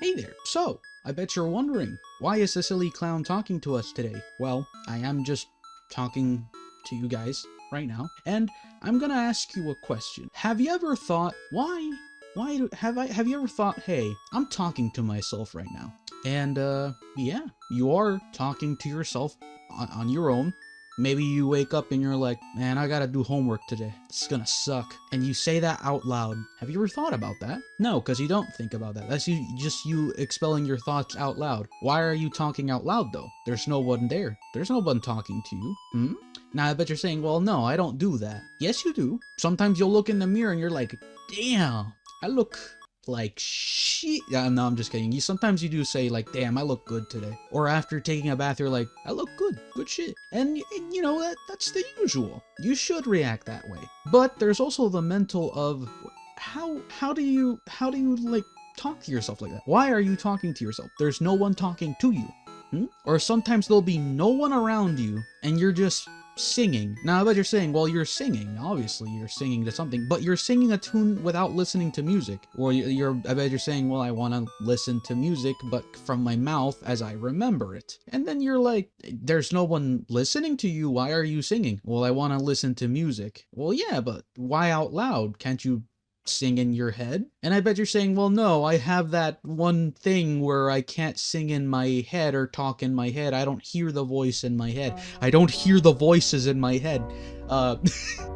Hey there! So, I bet you're wondering, why is the silly clown talking to us today? Well, I am just talking to you guys right now, and I'm gonna ask you a question. Have you ever thought, have you ever thought, hey, I'm talking to myself right now? And, yeah, you are talking to yourself on your own. Maybe you wake up and you're like, man, I gotta do homework today. It's gonna suck. And you say that out loud. Have you ever thought about that? No, because you don't think about that. That's just you expelling your thoughts out loud. Why are you talking out loud though? There's no one there. There's no one talking to you. Now I bet you're saying, well, no, I don't do that. Yes, you do. Sometimes you'll look in the mirror and you're like, damn, I look like shit. Yeah, no, I'm just kidding. Sometimes you do say like, damn, I look good today. Or after taking a bath, you're like, I look good shit. And you know, that's the usual. You should react that way. But there's also the mental of how do you like talk to yourself like that? Why are you talking to yourself? There's no one talking to you. Or sometimes there'll be no one around you and you're just singing. Now I bet you're saying, well, you're singing. Obviously you're singing to something, but you're singing a tune without listening to music. Or I bet you're saying, well, I want to listen to music, but from my mouth as I remember it. And then you're like, there's no one listening to you. Why are you singing? Well, I want to listen to music. Well, yeah, but why out loud? Can't you sing in your head? And I bet you're saying, well, no, I have that one thing where I can't sing in my head or talk in my head. I don't hear the voice in my head. I don't hear the voices in my head.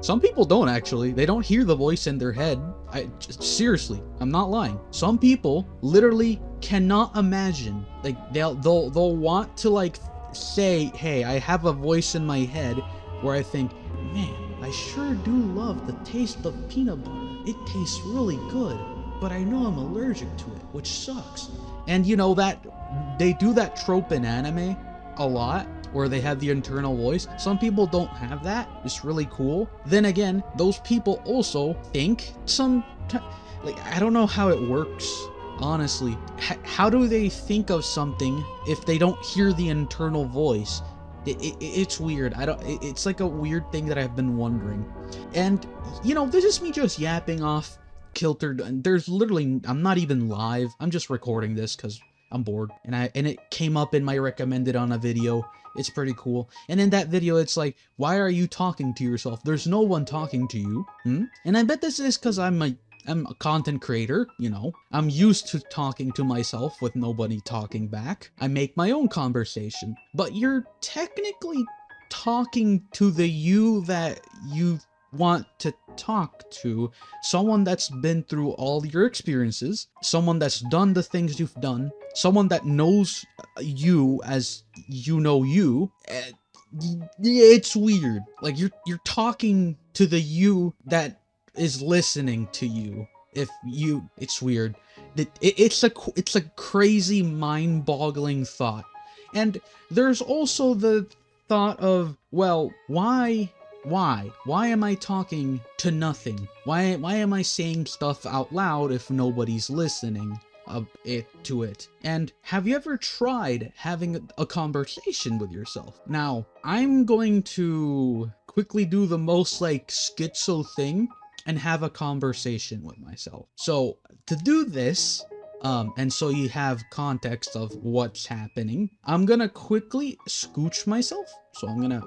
Some people don't actually. They don't hear the voice in their head. Seriously, I'm not lying. Some people literally cannot imagine. Like they'll want to like say, hey, I have a voice in my head where I think, man, I sure do love the taste of peanut butter. It tastes really good, but I know I'm allergic to it, which sucks. And you know that they do that trope in anime a lot, where they have the internal voice. Some people don't have that. It's really cool. Then again, those people also think like, I don't know how it works. Honestly, how do they think of something if they don't hear the internal voice? It's weird. It's like a weird thing that I've been wondering. And you know, this is me just yapping off kilter. There's literally, I'm not even live. I'm just recording this because I'm bored, and it came up in my recommended on a video. It's pretty cool. And in that video, it's like, why are you talking to yourself? There's no one talking to you. And I bet this is because I'm a content creator, you know. I'm used to talking to myself with nobody talking back. I make my own conversation. But you're technically talking to the you that you want to talk to, someone that's been through all your experiences, someone that's done the things you've done, someone that knows you as you know you. It's weird. Like you're talking to the you that is listening to you. It's weird. It's a crazy, mind-boggling thought. And there's also the thought of, well, why am I talking to nothing? Why am I saying stuff out loud if nobody's listening to it? And have you ever tried having a conversation with yourself? Now, I'm going to quickly do the most like schizo thing and have a conversation with myself. So to do this, and so you have context of what's happening, I'm gonna quickly scooch myself. So I'm gonna,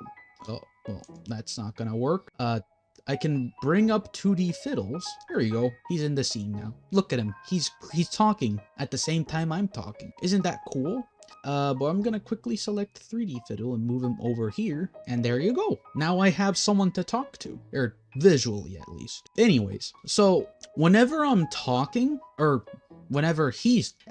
oh, well, that's not gonna work. I can bring up 2D Fiddles. There you go. He's in the scene now. Look at him. He's talking at the same time I'm talking. Isn't that cool? But I'm gonna quickly select 3D Fiddle and move him over here, and there you go. Now I have someone to talk to, or visually at least. Anyways, so whenever I'm talking, or whenever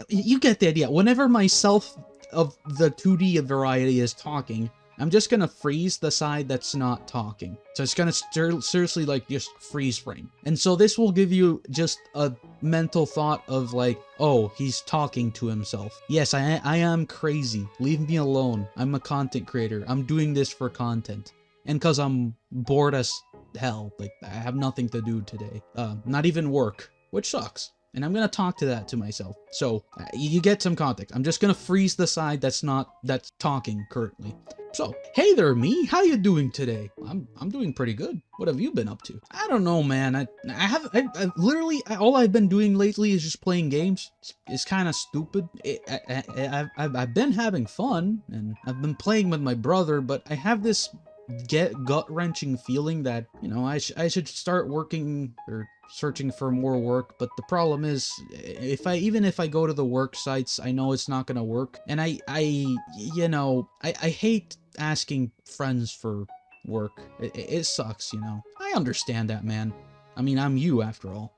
you get the idea, whenever myself of the 2D variety is talking, I'm just gonna freeze the side that's not talking. So it's gonna seriously like just freeze frame. And so this will give you just a mental thought of like, oh, he's talking to himself. Yes, I am crazy. Leave me alone. I'm a content creator. I'm doing this for content. And cause I'm bored as hell. Like I have nothing to do today. Not even work, which sucks. And I'm gonna talk to myself. So you get some context. I'm just gonna freeze the side that's talking currently. So, hey there, me. How you doing today? I'm doing pretty good. What have you been up to? I don't know, man. I literally all I've been doing lately is just playing games. It's kind of stupid. I've been having fun and I've been playing with my brother, but I have this gut-wrenching feeling that, you know, I should start working or searching for more work. But the problem is, even if I go to the work sites, I know it's not gonna work. And I hate asking friends for work. It sucks, you know. I understand that, man. I mean, I'm you after all.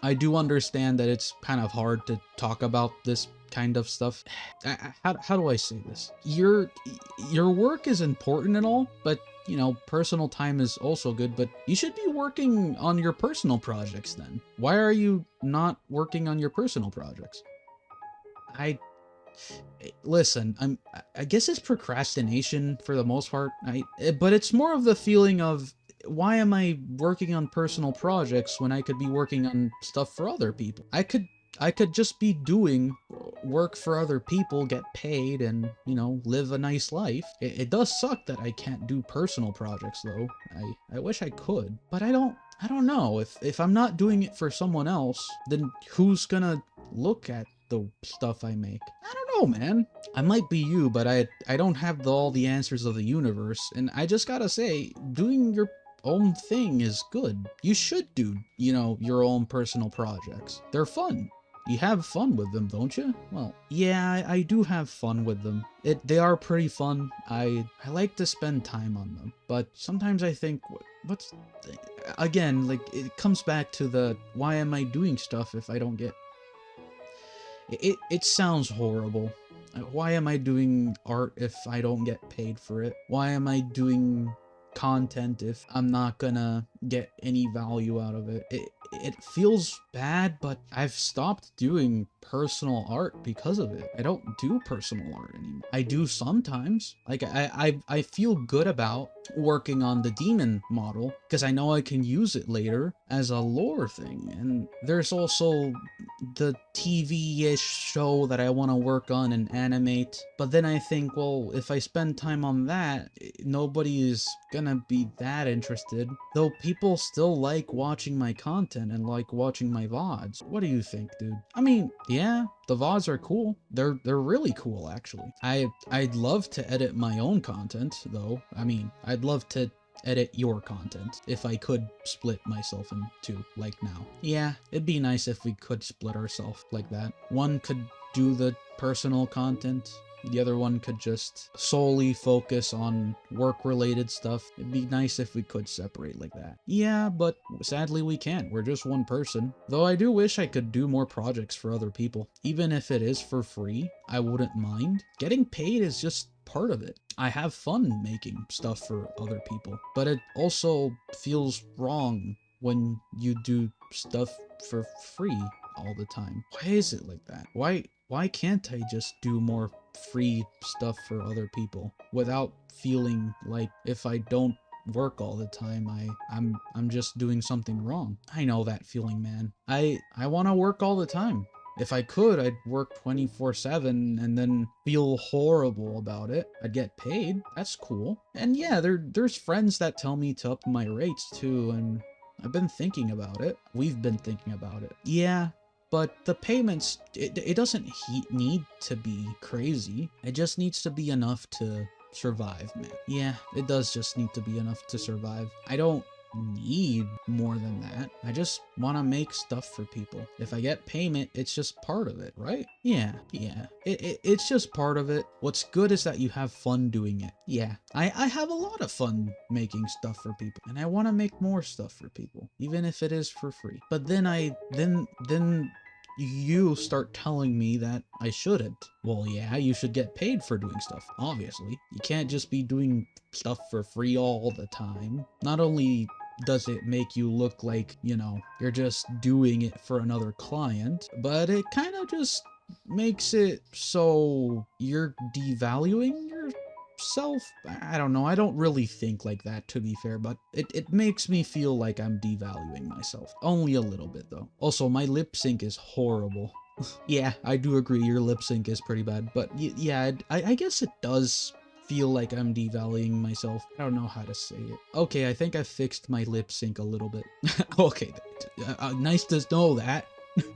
I do understand that it's kind of hard to talk about this kind of stuff. How do I say this? Your work is important and all, but you know, personal time is also good, but you should be working on your personal projects then. Why are you not working on your personal projects? Listen, I guess it's procrastination for the most part. But it's more of the feeling of, why am I working on personal projects when I could be working on stuff for other people? I could just be doing work for other people, get paid, and, you know, live a nice life. It does suck that I can't do personal projects though. I wish I could, but I don't know. If I'm not doing it for someone else, then who's gonna look at the stuff I make? I don't know, man. I might be you, but I don't have all the answers of the universe, and I just gotta say, doing your own thing is good. You should do, you know, your own personal projects. They're fun. You have fun with them, don't you? Well, yeah, I do have fun with them. They are pretty fun. I like to spend time on them, but sometimes I think, what's again, like, it comes back to the, why am I doing stuff if I don't get... It sounds horrible. Why am I doing art if I don't get paid for it? Why am I doing content if I'm not gonna get any value out of it? It feels bad, but I've stopped doing personal art because of it. I don't do personal art anymore. I do sometimes. Like, I feel good about working on the demon model because I know I can use it later as a lore thing. And there's also the TV-ish show that I want to work on and animate. But then I think, well, if I spend time on that, nobody is gonna be that interested. Though people still like watching my content and like watching my VODs. What do you think, dude? I mean, yeah, the VODs are cool. They're really cool, actually. I'd love to edit my own content, though. I mean, I'd love to edit your content if I could split myself in two, like now. Yeah, it'd be nice if we could split ourselves like that. One could do the personal content, the other one could just solely focus on work-related stuff. It'd be nice if we could separate like that. Yeah, but sadly we can't. We're just one person. Though I do wish I could do more projects for other people. Even if it is for free, I wouldn't mind. Getting paid is just part of it. I have fun making stuff for other people, but it also feels wrong when you do stuff for free all the time. Why is it like that? Why can't I just do more free stuff for other people without feeling like if I don't work all the time, I'm just doing something wrong? I know that feeling, man. I want to work all the time. If I could, I'd work 24/7 and then feel horrible about it. I'd get paid. That's cool. And yeah, there's friends that tell me to up my rates too, and I've been thinking about it. We've been thinking about it. Yeah, but the payments, it doesn't need to be crazy. It just needs to be enough to survive, man. Yeah, it does just need to be enough to survive. I don't need more than that. I just want to make stuff for people. If I get payment, it's just part of it, right? Yeah. It's just part of it. What's good is that you have fun doing it. Yeah, I have a lot of fun making stuff for people, and I want to make more stuff for people, even if it is for free. But then then you start telling me that I shouldn't. Well, yeah, you should get paid for doing stuff, obviously. You can't just be doing stuff for free all the time. Not only does it make you look like, you know, you're just doing it for another client, but it kind of just makes it so you're devaluing yourself. I don't know. I don't really think like that, to be fair, but it makes me feel like I'm devaluing myself. Only a little bit, though. Also, my lip sync is horrible. Yeah, I do agree your lip sync is pretty bad, but yeah, I guess it does feel like I'm devaluing myself. I don't know how to say it. Okay, I think I fixed my lip sync a little bit. Okay, nice to know that.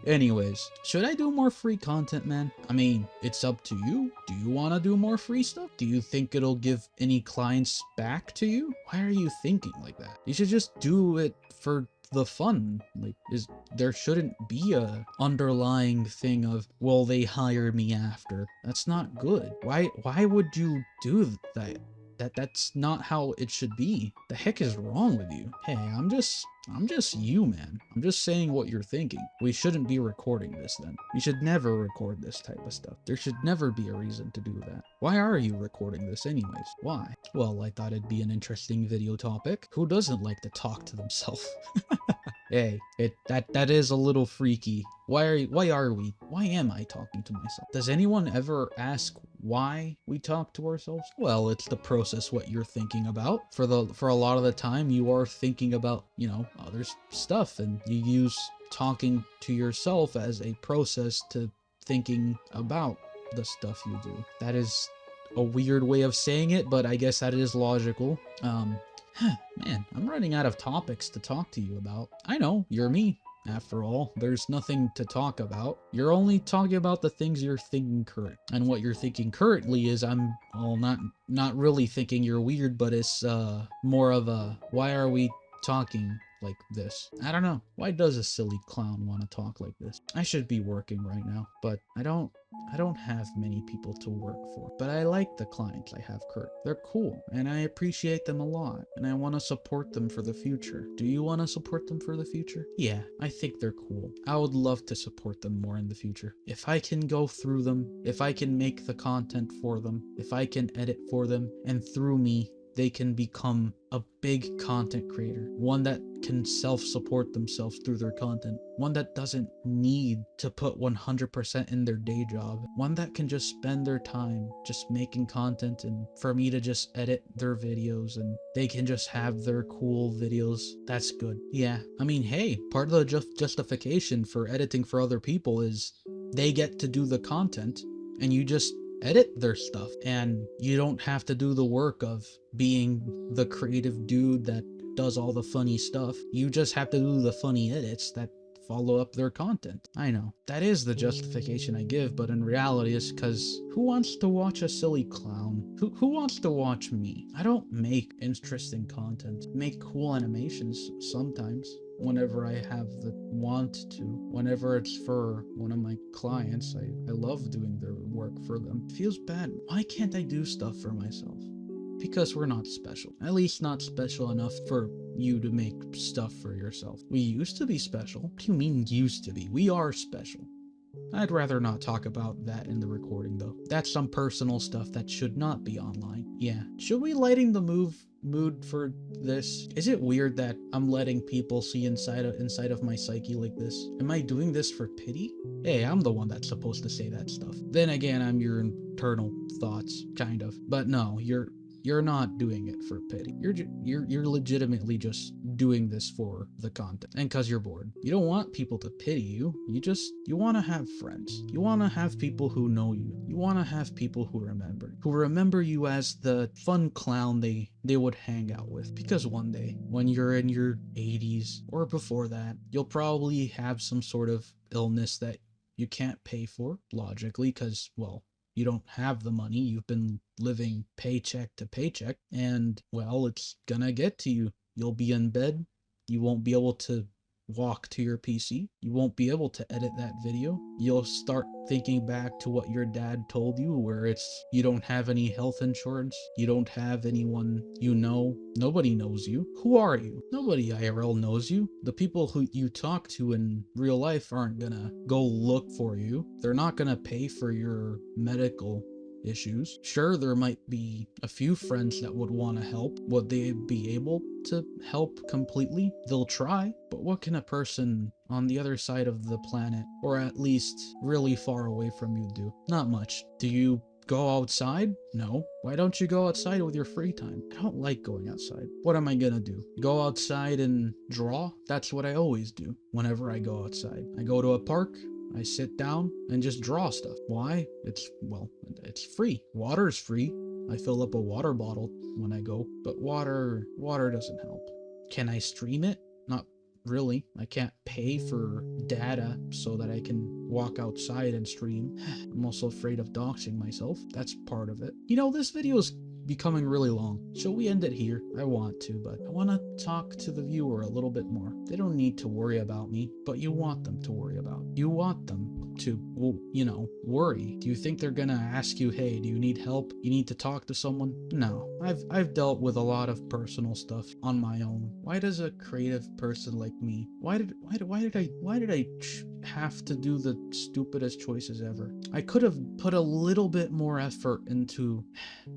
Anyways, should I do more free content, man? I mean, it's up to you. Do you want to do more free stuff? Do you think it'll give any clients back to you? Why are you thinking like that? You should just do it for the fun. Like, there shouldn't be a underlying thing of, well, they hired me after. That's not good. Why would you do that? That's not how it should be. The heck is wrong with you? Hey, I'm just you, man. I'm just saying what you're thinking. We shouldn't be recording this then. You should never record this type of stuff. There should never be a reason to do that. Why are you recording this anyways? Why? Well, I thought it'd be an interesting video topic. Who doesn't like to talk to themselves? Hey, that is a little freaky. Why am I talking to myself? Does anyone ever ask why we talk to ourselves? Well, it's the process what you're thinking about. For a lot of the time you are thinking about, you know, other stuff, and you use talking to yourself as a process to thinking about the stuff you do. That is a weird way of saying it, but I guess that is logical. Man, I'm running out of topics to talk to you about. I know, you're me. After all, there's nothing to talk about. You're only talking about the things you're thinking current. And what you're thinking currently is not really thinking you're weird, but it's more of a, why are we talking like this? I don't know. Why does a silly clown want to talk like this? I should be working right now, but I don't have many people to work for, but I like the clients I have current. They're cool, and I appreciate them a lot, and I want to support them for the future. Do you want to support them for the future? Yeah, I think they're cool. I would love to support them more in the future. If I can go through them, if I can make the content for them, if I can edit for them, and through me, they can become a big content creator, one that can self-support themselves through their content, one that doesn't need to put 100% in their day job, one that can just spend their time just making content, and for me to just edit their videos and they can just have their cool videos. That's good. Yeah, I mean, hey, part of the justification for editing for other people is they get to do the content and you just edit their stuff, and you don't have to do the work of being the creative dude that does all the funny stuff. You just have to do the funny edits that follow up their content. I know, that is the justification I give, but in reality it's because who wants to watch a silly clown? Who wants to watch me? I don't make interesting content. Make cool animations sometimes, whenever I have the want to. Whenever it's for one of my clients, I love doing their work for them. It feels bad. Why can't I do stuff for myself? Because we're not special. At least not special enough for you to make stuff for yourself. We used to be special. What do you mean used to be? We are special. I'd rather not talk about that in the recording though. That's some personal stuff that should not be online. Yeah. Should we lighten the mood for this? Is it weird that I'm letting people see inside of my psyche like this? Am I doing this for pity? Hey, I'm the one that's supposed to say that stuff. Then again, I'm your internal thoughts, kind of. But no, you're not doing it for pity. You're legitimately just doing this for the content and because you're bored. You don't want people to pity you. You want to have friends. You want to have people who know you. You want to have people who remember you as the fun clown they would hang out with. Because one day, when you're in your 80s or before that, you'll probably have some sort of illness that you can't pay for, logically, because, well, you don't have the money. You've been living paycheck to paycheck, and well, it's gonna get to you. You'll be in bed. You won't be able to walk to your PC. You won't be able to edit that video. You'll start thinking back to what your dad told you, where it's you don't have any health insurance. You don't have anyone you know. Nobody knows you. Who are you? Nobody IRL knows you. The people who you talk to in real life aren't gonna go look for you. They're not gonna pay for your medical issues. Sure, there might be a few friends that would want to help. Would they be able to help completely? They'll try, but what can a person on the other side of the planet, or at least really far away from you, do? Not much. Do you go outside? No. Why don't you go outside with your free time? I don't like going outside. What am I gonna do? Go outside and draw? That's what I always do whenever I go outside. I go to a park, I sit down and just draw stuff. Why? It's free. Water's free. I fill up a water bottle when I go, but water doesn't help. Can I stream it? Not really. I can't pay for data so that I can walk outside and stream. I'm also afraid of doxing myself. That's part of it. This video is becoming really long. Shall we end it here? I want to, but I want to talk to the viewer a little bit more. They don't need to worry about me, but you want them to worry about. You want them to, worry. Do you think they're gonna ask you, hey, do you need help? You need to talk to someone? No. I've dealt with a lot of personal stuff on my own. Why does a creative person like me, why did I have to do the stupidest choices ever? I could have put a little bit more effort into,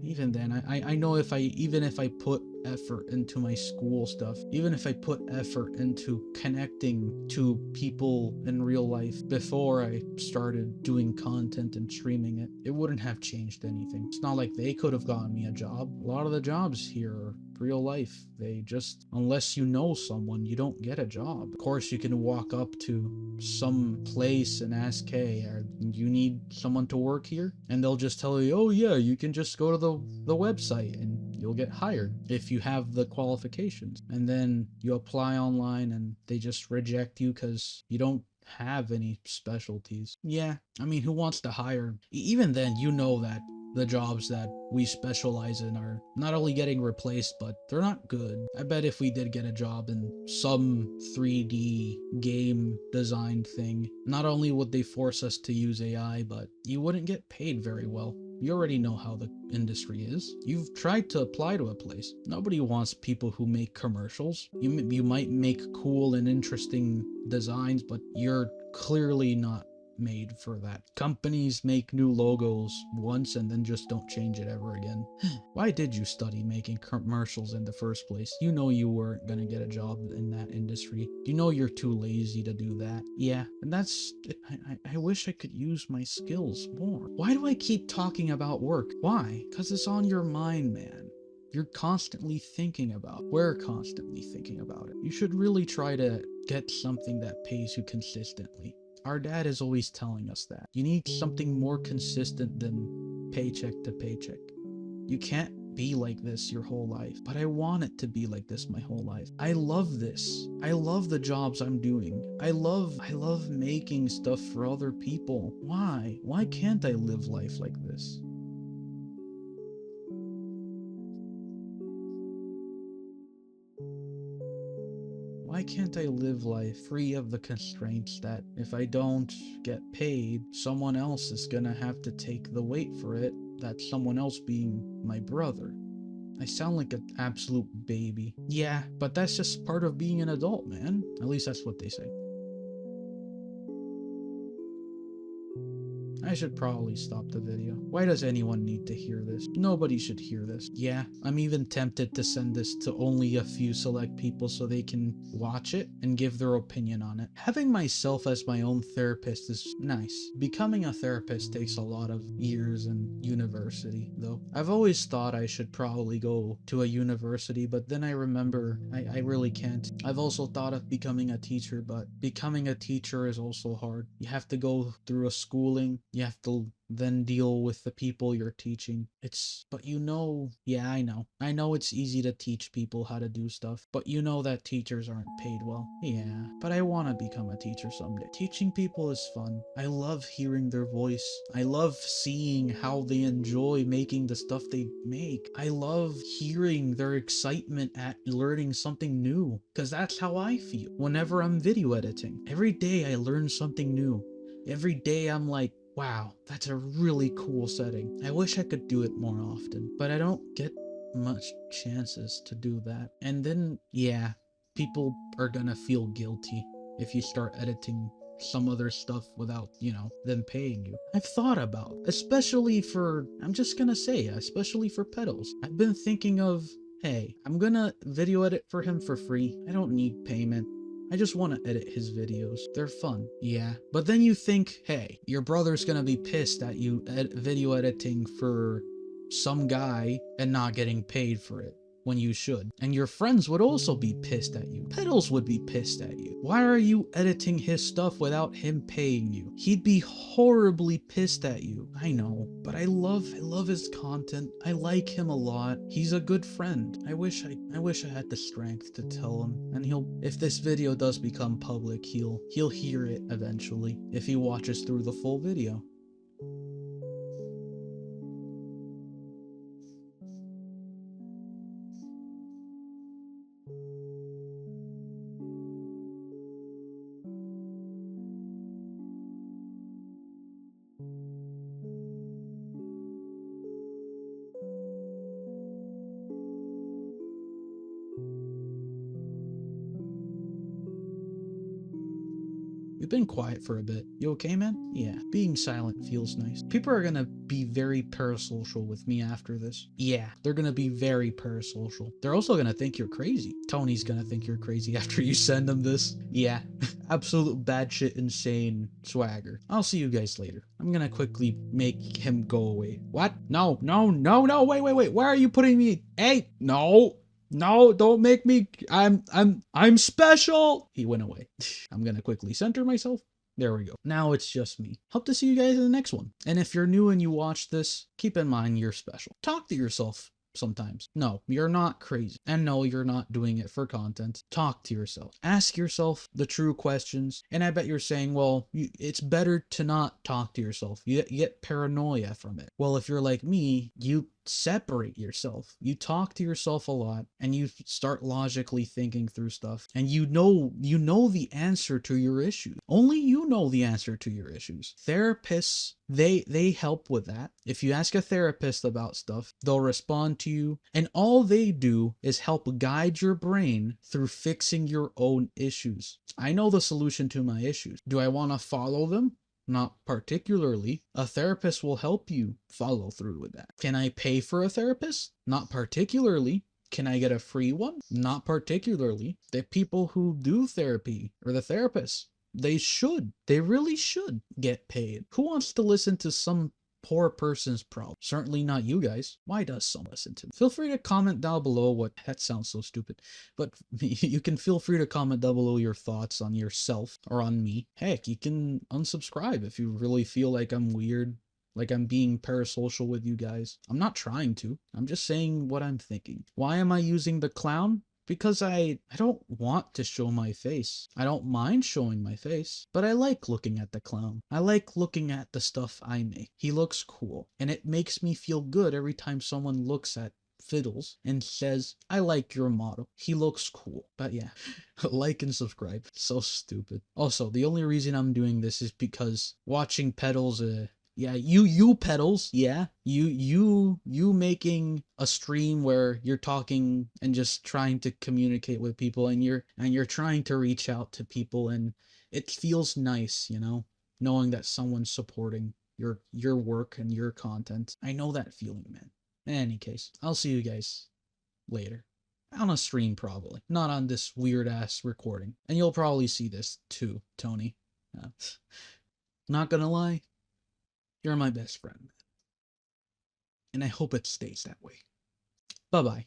even then, I know even if I put effort into my school stuff, even if I put effort into connecting to people in real life before I started doing content and streaming it, it wouldn't have changed anything. It's not like they could have gotten me a job. A lot of the jobs here are real life. They just, unless you know someone, you don't get a job. Of course, you can walk up to some place and ask, hey, you need someone to work here? And they'll just tell you, oh yeah, you can just go to the website and you'll get hired if you have the qualifications. And then you apply online and they just reject you because you don't have any specialties. Yeah, I mean, who wants to hire? Even then, that the jobs that we specialize in are not only getting replaced, but they're not good. I bet if we did get a job in some 3D game design thing, not only would they force us to use AI, but you wouldn't get paid very well. You already know how the industry is. You've tried to apply to a place. Nobody wants people who make commercials. You might make cool and interesting designs, but you're clearly not made for that. Companies make new logos once and then just don't change it ever again. Why did you study making commercials in the first place? You know you weren't gonna get a job in that industry. You know you're too lazy to do that. Yeah, and that's... I wish I could use my skills more. Why do I keep talking about work? Why? Because it's on your mind, man. You're constantly thinking about it. We're constantly thinking about it. You should really try to get something that pays you consistently. Our dad is always telling us that. You need something more consistent than paycheck to paycheck. You can't be like this your whole life. But I want it to be like this my whole life. I love this. I love the jobs I'm doing. I love making stuff for other people. Why? Why can't I live life like this? Why can't I live life free of the constraints that if I don't get paid, someone else is gonna have to take the weight for it, that someone else being my brother? I sound like an absolute baby. Yeah, but that's just part of being an adult, man. At least that's what they say. I should probably stop the video. Why does anyone need to hear this? Nobody should hear this. Yeah, I'm even tempted to send this to only a few select people so they can watch it and give their opinion on it. Having myself as my own therapist is nice. Becoming a therapist takes a lot of years in university, though. I've always thought I should probably go to a university, but then I remember I really can't. I've also thought of becoming a teacher, but becoming a teacher is also hard. You have to go through a schooling. You have to then deal with the people you're teaching. But yeah, I know it's easy to teach people how to do stuff, but that teachers aren't paid well. Yeah, but I want to become a teacher someday. Teaching people is fun. I love hearing their voice. I love seeing how they enjoy making the stuff they make. I love hearing their excitement at learning something new, because that's how I feel whenever I'm video editing. Every day I learn something new. Every day I'm like, wow, that's a really cool setting. I wish I could do it more often, but I don't get much chances to do that. And then, yeah, people are gonna feel guilty if you start editing some other stuff without, them paying you. I've thought about, especially for pedals. I've been thinking of, hey, I'm gonna video edit for him for free. I don't need payment. I just want to edit his videos. They're fun. Yeah. But then you think, hey, your brother's gonna be pissed at you video editing for some guy and not getting paid for it. when you should. And your friends would also be pissed at you. Pedals would be pissed at you. Why are you editing his stuff without him paying you? He'd be horribly pissed at you. I know, but I love his content. I like him a lot. He's a good friend. I wish I had the strength to tell him. And if this video does become public, he'll hear it eventually if he watches through the full video. We've been quiet for a bit. You okay, man? Yeah, being silent feels nice. People are gonna be very parasocial with me after this. Yeah, they're gonna be very parasocial. They're also gonna think you're crazy. Tony's gonna think you're crazy after you send him this. Yeah, absolute bad shit insane swagger. I'll see you guys later. I'm gonna quickly make him go away. What? No, wait. Where are you putting me? Hey, no. No, don't make me. I'm special. He went away. I'm gonna quickly center myself. There we go. Now it's just me. Hope to see you guys in the next one. And if you're new and you watch this, keep in mind you're special. Talk to yourself sometimes. No, you're not crazy. And no, you're not doing it for content. Talk to yourself. Ask yourself the true questions. And I bet you're saying, well, it's better to not talk to yourself. You get paranoia from it. Well, if you're like me, you separate yourself. You talk to yourself a lot and you start logically thinking through stuff, and you know the answer to your issues. Only you know the answer to your issues. Therapists, they help with that. If you ask a therapist about stuff, they'll respond to you, and all they do is help guide your brain through fixing your own issues. I know the solution to my issues. Do I want to follow them? Not particularly. A therapist will help you follow through with that. Can I pay for a therapist? Not particularly. Can I get a free one? Not particularly. The people who do therapy, or the therapists, they really should get paid. Who wants to listen to some poor person's problem? Certainly not you guys. Why does someone listen to me? Feel free to comment down below that sounds so stupid, but you can feel free to comment down below your thoughts on yourself or on me. Heck, you can unsubscribe if you really feel like I'm weird, like I'm being parasocial with you guys. I'm not trying to. I'm just saying what I'm thinking. Why am I using the clown? Because I don't want to show my face. I don't mind showing my face, but I like looking at the clown. I like looking at the stuff I make. He looks cool, and it makes me feel good every time someone looks at Fiddles and says, I like your model. He looks cool. But yeah, like and subscribe. So stupid. Also, the only reason I'm doing this is because watching Pedals, yeah, you Pedals, yeah, you making a stream where you're talking and just trying to communicate with people, and you're trying to reach out to people, and it feels nice, knowing that someone's supporting your work and your content. I know that feeling, man. In any case, I'll see you guys later. On a stream, probably. Not on this weird-ass recording. And you'll probably see this, too, Tony. Not gonna lie, you're my best friend. And I hope it stays that way. Bye-bye.